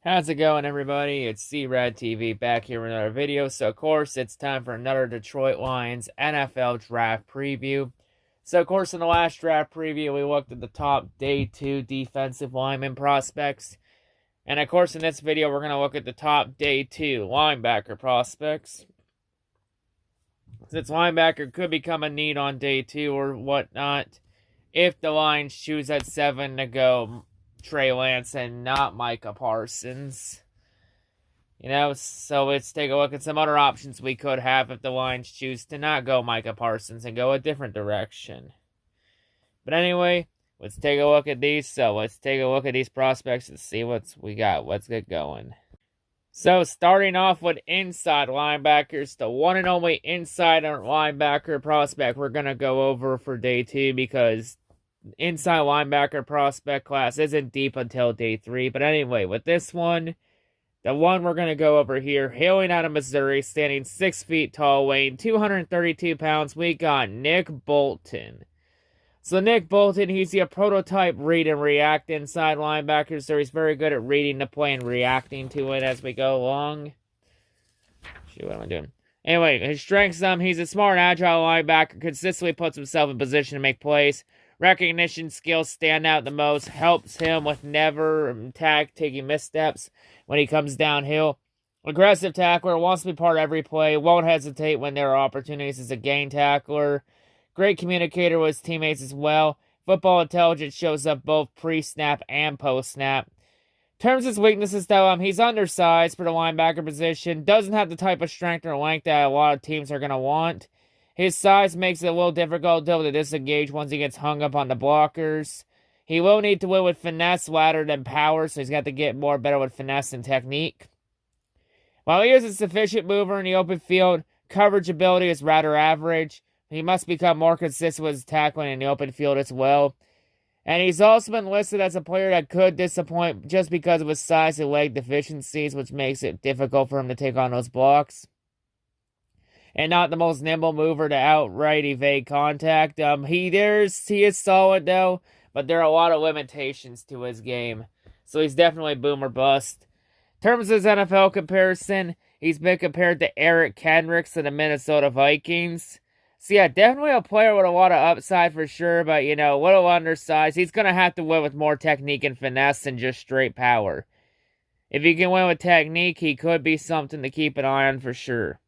How's it going, everybody? It's C-RadTV back here with another video. So, of course, it's time for another Detroit Lions NFL draft preview. So, of course, in the last draft preview, we looked at the top day 2 defensive lineman prospects. And, of course, in this video, we're going to look at the top day 2 linebacker prospects. Since linebacker could become a need on day 2 or whatnot, if the Lions choose at 7 to go Trey Lance and not Micah Parsons. So let's take a look at some other options we could have if the Lions choose to not go Micah Parsons and go a different direction. But anyway, let's take a look at these. So let's take a look at these prospects and see what we got. Let's get going. So starting off with inside linebackers, the one and only inside linebacker prospect we're going to go over for day 2 because inside linebacker prospect class isn't deep until day 3. But anyway, with this one, the one we're going to go over here, hailing out of Missouri, standing 6 feet tall, weighing 232 pounds, we got Nick Bolton. So Nick Bolton, he's a prototype read and react inside linebacker, so he's very good at reading the play and reacting to it as we go along. Shoot, what am I doing? Anyway, his strengths, he's a smart, agile linebacker, consistently puts himself in position to make plays. Recognition skills stand out the most, helps him with never taking missteps when he comes downhill. Aggressive tackler, wants to be part of every play, won't hesitate when there are opportunities as a game tackler. Great communicator with his teammates as well. Football intelligence shows up both pre-snap and post-snap. In terms of his weaknesses, though, he's undersized for the linebacker position. Doesn't have the type of strength or length that a lot of teams are going to want. His size makes it a little difficult to disengage once he gets hung up on the blockers. He will need to win with finesse rather than power, so he's got to get more better with finesse and technique. While he is a sufficient mover in the open field, coverage ability is rather average. He must become more consistent with his tackling in the open field as well. And he's also been listed as a player that could disappoint just because of his size and leg deficiencies, which makes it difficult for him to take on those blocks. And not the most nimble mover to outright evade contact. He is solid though, but there are a lot of limitations to his game. So he's definitely boom or bust. In terms of his NFL comparison, he's been compared to Eric Kendricks of the Minnesota Vikings. So yeah, definitely a player with a lot of upside for sure, but a little undersized. He's going to have to win with more technique and finesse than just straight power. If he can win with technique, he could be something to keep an eye on for sure.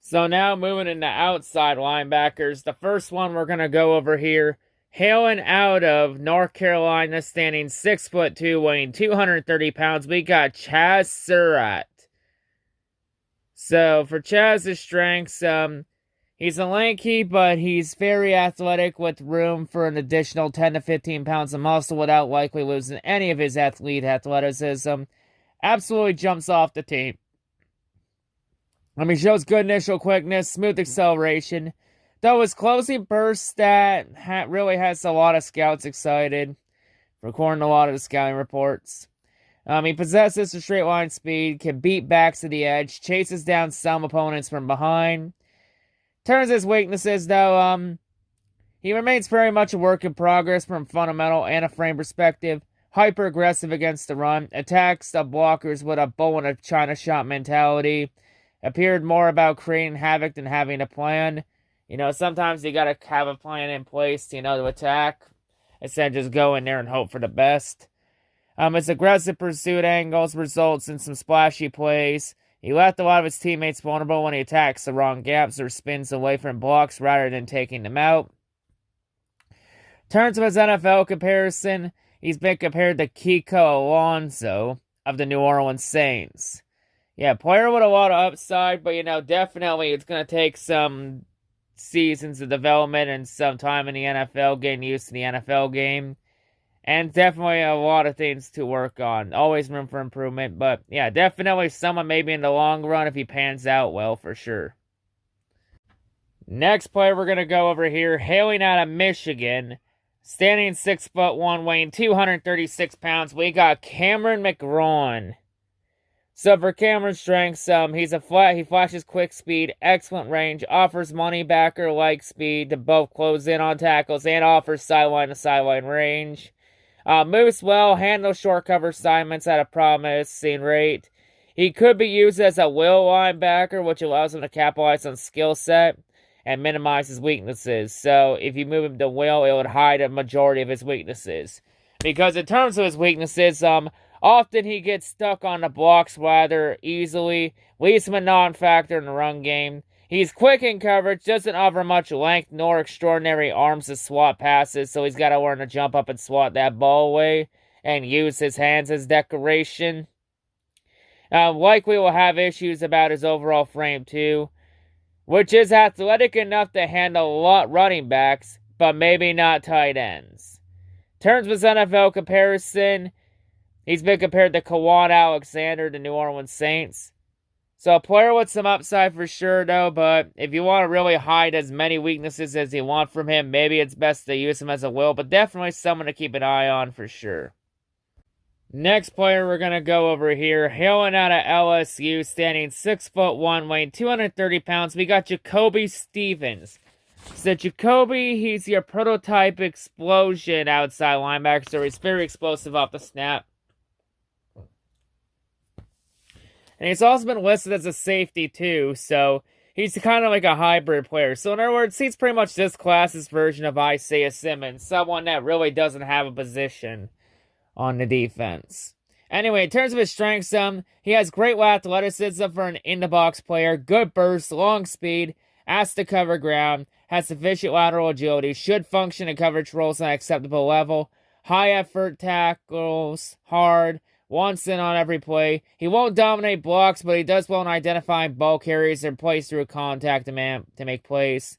So now moving into outside linebackers, the first one we're going to go over here, hailing out of North Carolina, standing 6'2", weighing 230 pounds, we got Chazz Anderson. So for Chazz's strengths, he's a lanky, but he's very athletic with room for an additional 10 to 15 pounds of muscle without likely losing any of his athleticism. Absolutely jumps off the tape. He shows good initial quickness, smooth acceleration. Though his closing burst stat really has a lot of scouts excited, according to a lot of the scouting reports. He possesses a straight line speed, can beat backs to the edge, chases down some opponents from behind. In terms of his weaknesses, though, he remains very much a work in progress from fundamental and a frame perspective. Hyper aggressive against the run, attacks the blockers with a bull in a China shot mentality. Appeared more about creating havoc than having a plan. Sometimes you gotta have a plan in place, to attack, instead of just go in there and hope for the best. His aggressive pursuit angles results in some splashy plays. He left a lot of his teammates vulnerable when he attacks the wrong gaps or spins away from blocks rather than taking them out. In terms of his NFL comparison, he's been compared to Kiko Alonso of the New Orleans Saints. Yeah, player with a lot of upside, but definitely it's going to take some seasons of development and some time in the NFL, getting used to the NFL game. And definitely a lot of things to work on. Always room for improvement. But yeah, definitely someone maybe in the long run if he pans out well for sure. Next player we're going to go over here, hailing out of Michigan. Standing 6'1", weighing 236 pounds. We got Cameron Macron. So for Cameron's strengths, he flashes quick speed, excellent range, offers money backer like speed to both close in on tackles and offers sideline to sideline range. Moves well, handles short cover assignments at a promising rate. He could be used as a will linebacker, which allows him to capitalize on skill set and minimize his weaknesses. So if you move him to will, it would hide a majority of his weaknesses. Because in terms of his weaknesses, often he gets stuck on the blocks rather easily, leaves him a non-factor in the run game. He's quick in coverage, doesn't offer much length nor extraordinary arms to swat passes, so he's got to learn to jump up and swat that ball away and use his hands as decoration. Likely will have issues about his overall frame too, which is athletic enough to handle a lot running backs, but maybe not tight ends. In terms of his NFL comparison, he's been compared to Quentin Alexander, the New Orleans Saints. So a player with some upside for sure, though, but if you want to really hide as many weaknesses as you want from him, maybe it's best to use him as a will, but definitely someone to keep an eye on for sure. Next player we're going to go over here, hailing out of LSU, standing 6'1", weighing 230 pounds. We got Jacoby Stevens. So Jacoby, he's your prototype explosion outside linebacker, so he's very explosive off the snap. And he's also been listed as a safety too, so he's kind of like a hybrid player. So in other words, he's pretty much this class's version of Isaiah Simmons, someone that really doesn't have a position on the defense. Anyway, in terms of his strengths, he has great athleticism for an in-the-box player, good burst, long speed, has to cover ground, has sufficient lateral agility, should function in coverage roles at an acceptable level, high effort tackles, hard, wants in on every play. He won't dominate blocks, but he does well in identifying ball carriers and plays through contact to make plays.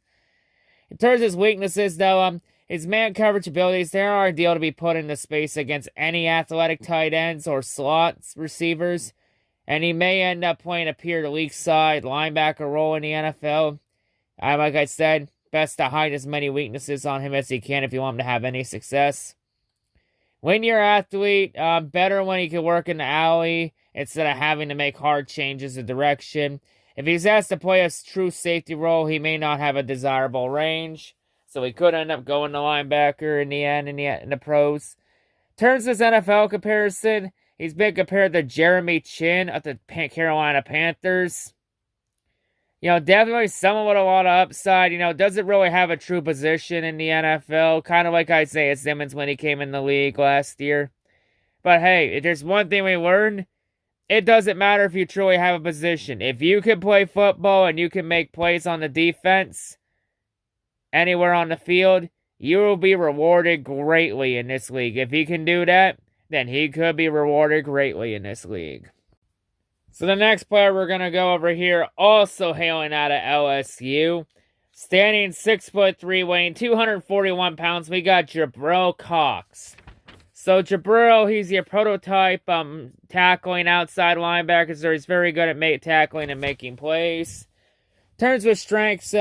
In terms of his weaknesses, though, his man coverage abilities, they are ideal to be put into space against any athletic tight ends or slots receivers, and he may end up playing a pure league side linebacker role in the NFL. Like I said, best to hide as many weaknesses on him as he can if you want him to have any success. Linear athlete, better when he can work in the alley instead of having to make hard changes of direction. If he's asked to play a true safety role, he may not have a desirable range, so he could end up going to linebacker in the end in the pros. In terms of his NFL comparison, he's been compared to Jeremy Chin of the Carolina Panthers. Definitely someone with a lot of upside. Doesn't really have a true position in the NFL. Kind of like Isaiah Simmons when he came in the league last year. But hey, if there's one thing we learned, it doesn't matter if you truly have a position. If you can play football and you can make plays on the defense, anywhere on the field, you will be rewarded greatly in this league. If he can do that, then he could be rewarded greatly in this league. So the next player we're going to go over here, also hailing out of LSU, standing 6'3", weighing 241 pounds, we got Jabril Cox. So Jabril, he's your prototype tackling outside linebacker, so he's very good at tackling and making plays. In terms of strengths,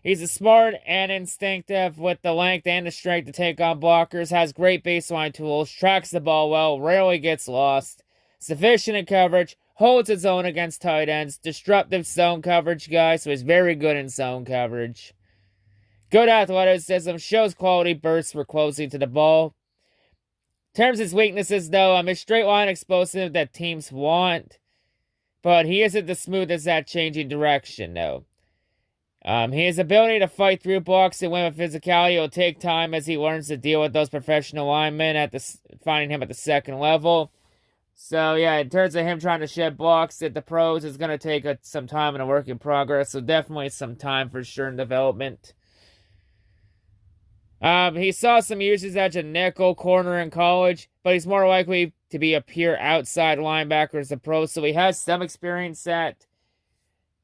he's smart and instinctive with the length and the strength to take on blockers, has great baseline tools, tracks the ball well, rarely gets lost, sufficient in coverage, holds its own against tight ends, disruptive zone coverage guy, so he's very good in zone coverage. Good athleticism, shows quality bursts for closing to the ball. In terms of his weaknesses, though, his straight line explosive that teams want, but he isn't the smoothest at changing direction, though. His ability to fight through blocks and win with physicality will take time as he learns to deal with those professional linemen finding him at the second level. So, yeah, in terms of him trying to shed blocks at the pros, it's going to take some time and a work in progress. So, definitely some time for sure in development. He saw some uses as a nickel corner in college, but he's more likely to be a pure outside linebacker as a pro. So, he has some experience at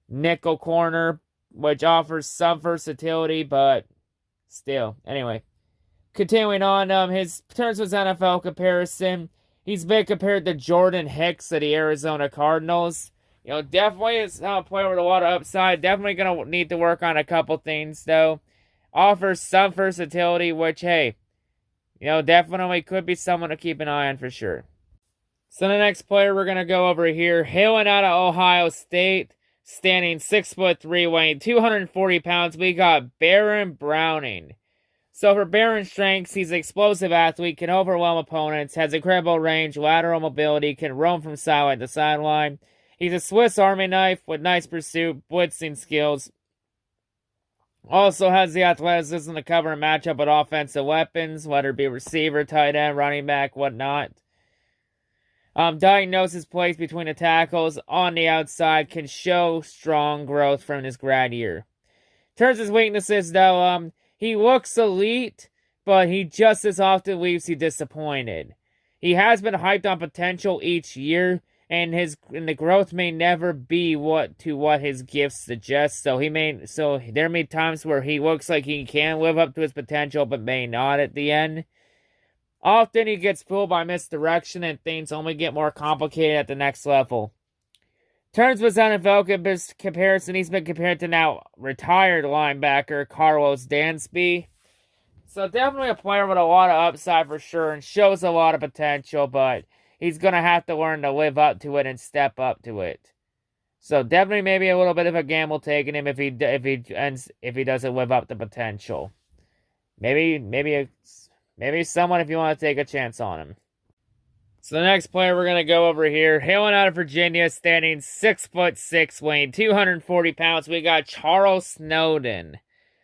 nickel corner, which offers some versatility, but still. Anyway, continuing on, his terms of his NFL comparison, he's been compared to Jordan Hicks of the Arizona Cardinals. Definitely is a player with a lot of upside. Definitely going to need to work on a couple things, though. Offers some versatility, which, hey, definitely could be someone to keep an eye on for sure. So the next player we're going to go over here, hailing out of Ohio State, standing 6'3", weighing 240 pounds, we got Baron Browning. So for Baron strengths, he's an explosive athlete, can overwhelm opponents, has incredible range, lateral mobility, can roam from sideline to sideline. He's a Swiss Army knife with nice pursuit, blitzing skills. Also has the athleticism to cover and match up with offensive weapons, whether it be receiver, tight end, running back, whatnot. Diagnosis place between the tackles on the outside, can show strong growth from his grad year. In terms of his weaknesses, though, he looks elite, but he just as often leaves you disappointed. He has been hyped on potential each year, and the growth may never be what his gifts suggest. So there may be times where he looks like he can live up to his potential, but may not at the end. Often he gets fooled by misdirection, and things only get more complicated at the next level. In terms of his NFL comparison, he's been compared to now retired linebacker Carlos Dansby. So definitely a player with a lot of upside for sure, and shows a lot of potential, but he's going to have to learn to live up to it and step up to it. So definitely maybe a little bit of a gamble taking him if he doesn't live up to potential. Maybe someone if you want to take a chance on him. So the next player we're going to go over here, hailing out of Virginia, standing 6'6", weighing 240 pounds, we got Charles Snowden.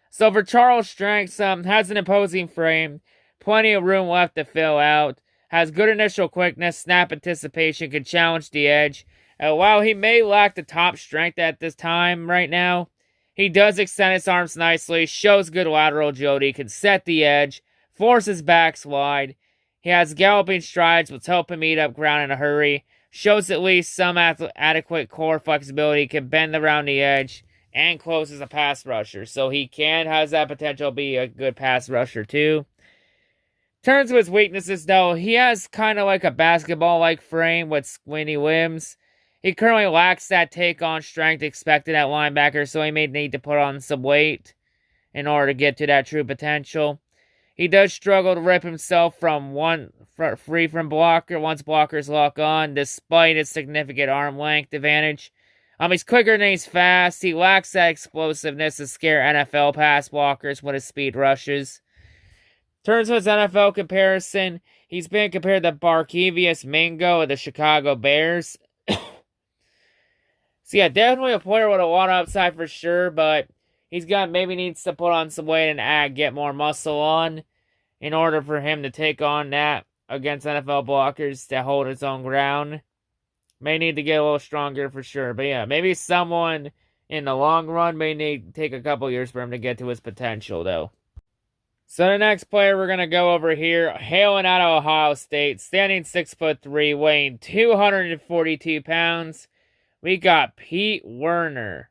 So for Charles' strengths, has an imposing frame, plenty of room left to fill out, has good initial quickness, snap anticipation, can challenge the edge. While he may lack the top strength at this time right now, he does extend his arms nicely, shows good lateral agility, can set the edge, forces backs wide. He has galloping strides, which help him eat up ground in a hurry. Shows at least some adequate core flexibility, can bend around the edge, and closes a pass rusher. So he has that potential to be a good pass rusher too. In terms of his weaknesses, though, he has kind of like a basketball-like frame with squinty limbs. He currently lacks that take-on strength expected at linebacker, so he may need to put on some weight in order to get to that true potential. He does struggle to rip himself free from blocker once blockers lock on, despite his significant arm length advantage. He's quicker than he's fast. He lacks that explosiveness to scare NFL pass blockers with his speed rushes. In terms of his NFL comparison, he's been compared to Barkevious Mingo of the Chicago Bears. So yeah, definitely a player with a lot of upside for sure, but maybe needs to put on some weight and get more muscle on in order for him to take on that against NFL blockers to hold his own ground. May need to get a little stronger for sure. But yeah, maybe someone in the long run may need to take a couple years for him to get to his potential, though. So the next player we're going to go over here, hailing out of Ohio State, standing 6'3", weighing 242 pounds, we got Pete Werner.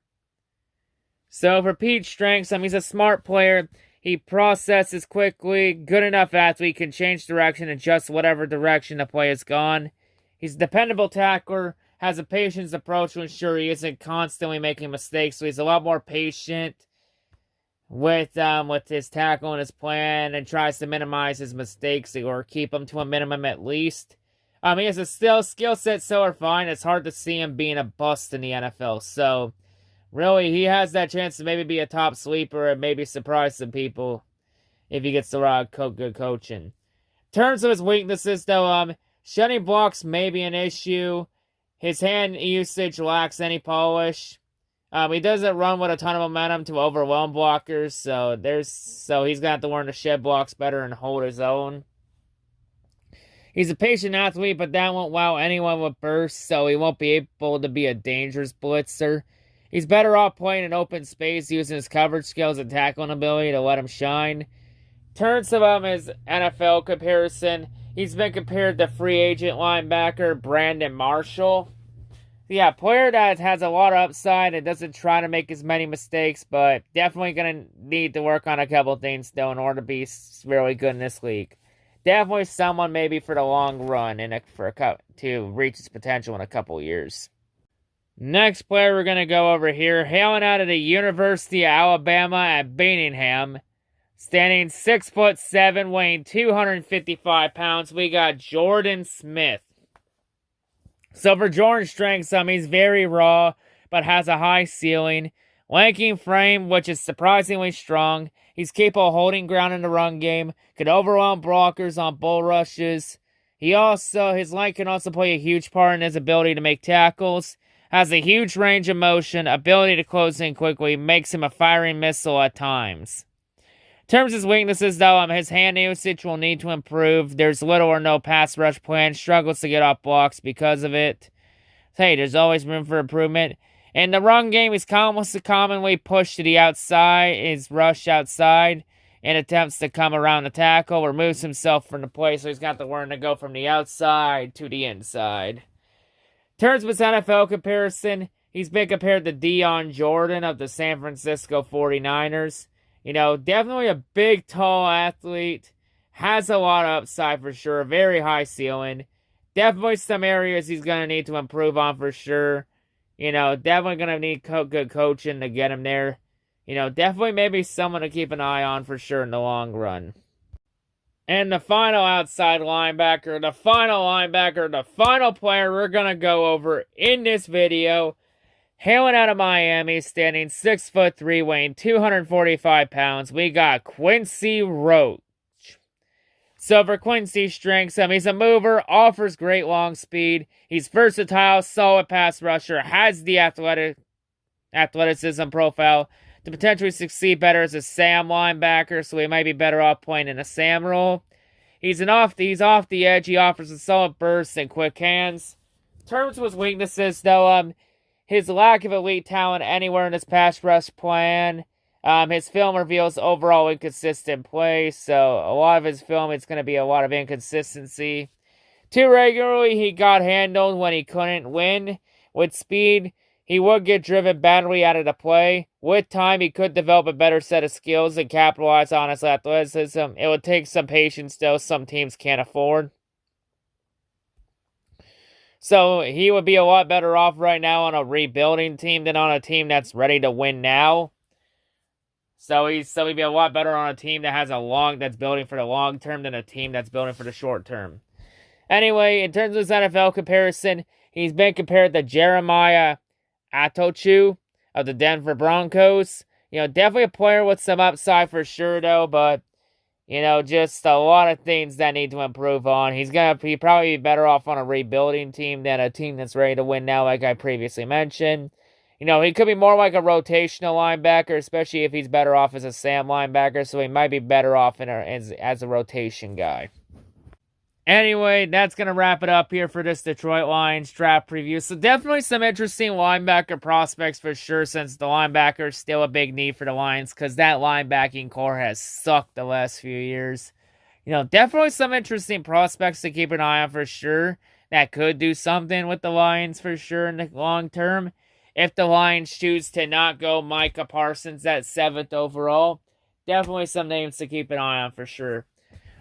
So for Pete's strengths, he's a smart player. He processes quickly, good enough athlete, can change direction, adjust whatever direction the play has gone. He's a dependable tackler, has a patience approach to ensure he isn't constantly making mistakes, so he's a lot more patient with his tackle and his plan, and tries to minimize his mistakes or keep them to a minimum at least. He has a skill set so refined, it's hard to see him being a bust in the NFL. So, really, he has that chance to maybe be a top sleeper and maybe surprise some people if he gets the right good coaching. In terms of his weaknesses, though, shedding blocks may be an issue. His hand usage lacks any polish. He doesn't run with a ton of momentum to overwhelm blockers, so he's going to have to learn to shed blocks better and hold his own. He's a patient athlete, but that won't wow anyone with bursts, so he won't be able to be a dangerous blitzer. He's better off playing in open space, using his coverage skills and tackling ability to let him shine. In terms of his NFL comparison, he's been compared to free agent linebacker Brandon Marshall. Yeah, player that has a lot of upside and doesn't try to make as many mistakes, but definitely going to need to work on a couple things, though, in order to be really good in this league. Definitely someone maybe for the long run to reach his potential in a couple years. Next player we're going to go over here, hailing out of the University of Alabama at Birmingham, standing 6'7", weighing 255 pounds, we got Jordan Smith. So for Jordan's strengths, he's very raw, but has a high ceiling. Lanky frame, which is surprisingly strong. He's capable of holding ground in the run game, could overwhelm blockers on bull rushes. His line can also play a huge part in his ability to make tackles. Has a huge range of motion, ability to close in quickly, makes him a firing missile at times. In terms of his weaknesses, though, his hand usage will need to improve. There's little or no pass rush plan, struggles to get off blocks because of it. Hey, there's always room for improvement. In the run game, he's commonly pushed to the outside, is rushed outside, and attempts to come around the tackle, removes himself from the play, so he's got to learn to go from the outside to the inside. In terms of his NFL comparison, he's been compared to Deion Jordan of the San Francisco 49ers. Definitely a big, tall athlete. Has a lot of upside for sure. Very high ceiling. Definitely some areas he's going to need to improve on for sure. Definitely going to need good coaching to get him there. Definitely maybe someone to keep an eye on for sure in the long run. And the final outside linebacker, the final player we're going to go over in this video, hailing out of Miami, standing 6'3", weighing 245 pounds, we got Quentin Roach. So for Quincy's strengths, he's a mover, offers great long speed, he's versatile, solid pass rusher, has the athleticism profile to potentially succeed better as a Sam linebacker, so he might be better off playing in a Sam role. He's off the edge, he offers a solid burst and quick hands. In terms of his weaknesses, though, his lack of elite talent anywhere in his pass rush plan. His film reveals overall inconsistent play, so a lot of his film, it's going to be a lot of inconsistency. Too regularly, he got handled when he couldn't win. With speed, he would get driven badly out of the play. With time, he could develop a better set of skills and capitalize on his athleticism. It would take some patience, though, some teams can't afford. So he would be a lot better off right now on a rebuilding team than on a team that's ready to win now. So he'd be a lot better on a team that has that's building for the long term than a team that's building for the short term. Anyway, in terms of his NFL comparison, he's been compared to Jeremiah Atochu of the Denver Broncos. Definitely a player with some upside for sure, though, but just a lot of things that need to improve on. He'd probably be better off on a rebuilding team than a team that's ready to win now, like I previously mentioned. He could be more like a rotational linebacker, especially if he's better off as a Sam linebacker, so he might be better off as a rotation guy. Anyway, that's going to wrap it up here for this Detroit Lions draft preview. So definitely some interesting linebacker prospects for sure, since the linebacker is still a big need for the Lions, because that linebacking core has sucked the last few years. Definitely some interesting prospects to keep an eye on for sure, that could do something with the Lions for sure in the long term. If the Lions choose to not go Micah Parsons at 7th overall, definitely some names to keep an eye on for sure.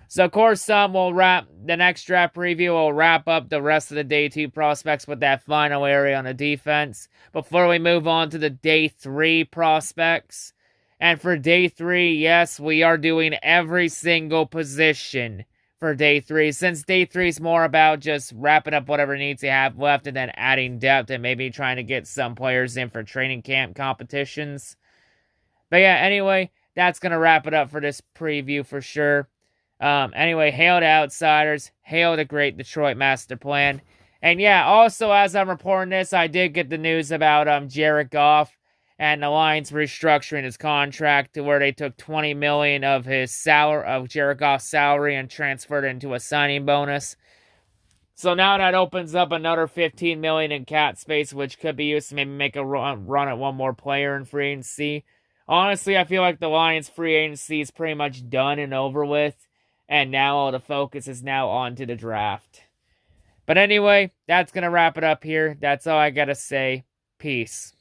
So, of course, the next draft preview will wrap up the rest of the Day 2 prospects with that final area on the defense. Before we move on to the Day 3 prospects. And for Day 3, yes, we are doing every single position for Day 3. Since Day 3 is more about just wrapping up whatever needs you have left and then adding depth and maybe trying to get some players in for training camp competitions. But yeah, anyway, that's going to wrap it up for this preview for sure. Anyway, hail to Outsiders. Hail the great Detroit Masterplan. And yeah, also as I'm reporting this, I did get the news about Jared Goff and the Lions restructuring his contract to where they took $20 million of Jared Goff's salary and transferred it into a signing bonus. So now that opens up another $15 million in cap space, which could be used to maybe make a run at one more player in free agency. Honestly, I feel like the Lions free agency is pretty much done and over with. And now all the focus is now on to the draft. But anyway, that's going to wrap it up here. That's all I got to say. Peace.